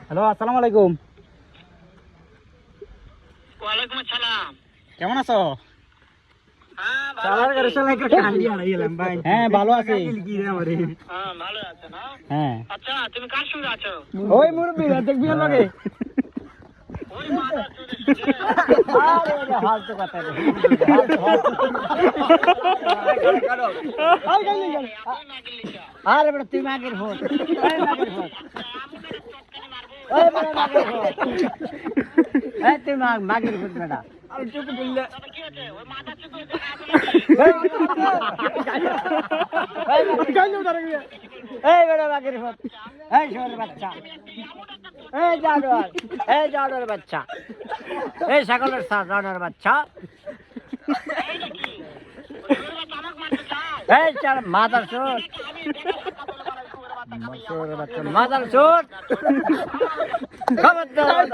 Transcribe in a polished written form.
Hello, আসসালামু আলাইকুম। ওয়ালাইকুম আসসালাম। কেমন আছো? হ্যাঁ ভালো আছি। ভালো আছে না? হ্যাঁ, আচ্ছা, তুমি কার সঙ্গে আছো? ওই মুরব্বী দেখবি ওর লগে। ওই মাদার চোদের আরে ওরে হালতো কথা রে। আরে বড় তুই মাগের ভোট। এই মাগের ভোট। এই বড় মাগের ভোট। এই তুই মাগের ভোট বেটা। আর চুপ বললে। কি আছে? ওই মাদার চোদের এই বড় মাগের ভোট। এই শোর বাচ্চা। এই জানোয়ার বাচ্চা। এই ছাগলের জানোয়ার বাচ্চা। এই চার মাদার চোর। মাদার চোর। খবরদার।